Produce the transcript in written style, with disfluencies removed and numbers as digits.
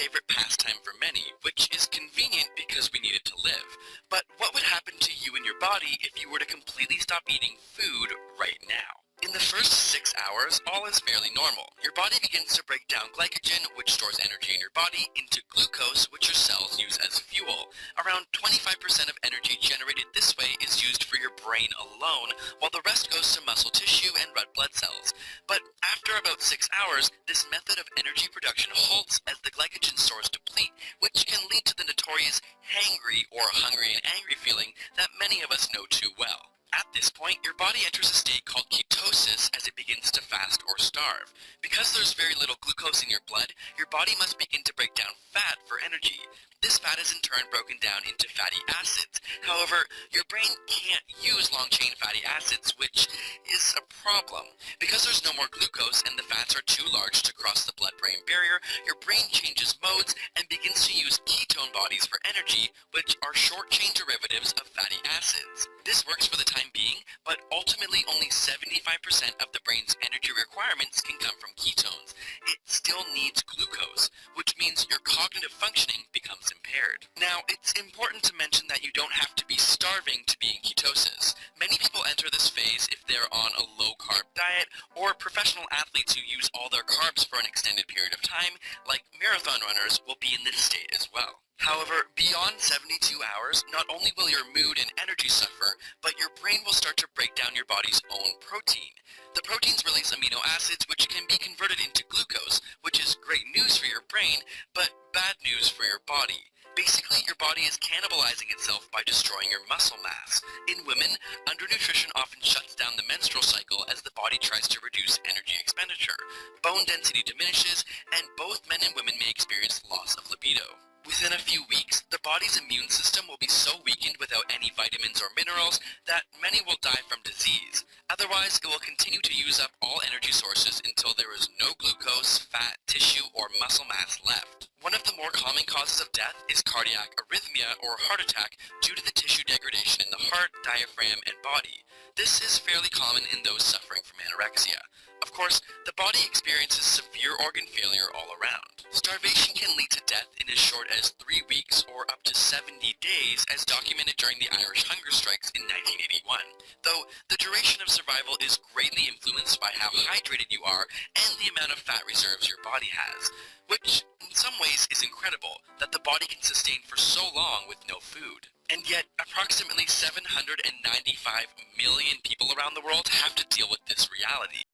favorite pastime for many, which is convenient because we need it to live. But what would happen to you and your body if you were to completely stop eating food right now? In the first 6 hours, all is fairly normal. Your body begins to break down glycogen, which stores energy in your body, into glucose, which your cells use as fuel. Around 25% of energy generated this way is used for your brain alone, while the rest goes to muscle tissue and red blood cells. But after about 6 hours, this method of energy production halts as the glycogen stores deplete, which can lead to the notorious hangry or hungry and angry feeling that many of us know too well. At this point, your body enters a state called ketosis as it begins to fast or starve. Because there's very little glucose in your blood, your body must begin to break down fat for energy. This fat is in turn broken down into fatty acids. However, your brain can't use long-chain fatty acids, which is a problem. Because there's no more glucose and the fats are too large to cross the blood-brain barrier, your brain changes modes and begins to use ketone bodies for energy, which are short-chain derivatives of fatty acids. This works for the time being, but ultimately only 75% of the brain's energy requirements can come from ketones. It still needs glucose, which means your cognitive functioning becomes impaired. Now, it's important to mention that you don't have to be starving to be in ketosis. Many people enter this phase if they're on a low-carb diet, or professional athletes who use all their carbs for an extended period of time, like marathon runners, will be in this state as well. However, beyond 72 hours, not only will your mood and energy suffer, but your brain will start to break down your body's own protein. The proteins release amino acids which can be converted into glucose, which is great news for your brain, but bad news for your body. Basically, your body is cannibalizing itself by destroying your muscle mass. In women, undernutrition often shuts down the menstrual cycle as the body tries to reduce energy expenditure. Bone density diminishes, and both men and women may experience loss of libido. Within a few weeks, the body's immune system will be so weakened without any vitamins or minerals that many will die from disease. Otherwise, it will continue to use up all energy sources until there is no glucose, fat, tissue, or muscle mass left. One of the more common causes of death is cardiac arrhythmia or heart attack due to the tissue degradation in the heart, diaphragm, and body. This is fairly common in those suffering from anorexia. Of course, the body experiences severe organ failure all around. Starvation can lead to death in as short as 3 weeks or up to 70 days, as documented during the Irish hunger strikes in 1981, though the duration of survival is greatly influenced by how hydrated you are and the amount of fat reserves your body has, which in some ways is incredible that the body can sustain for so long with no food. And yet, approximately 795 million people around the world have to deal with this reality.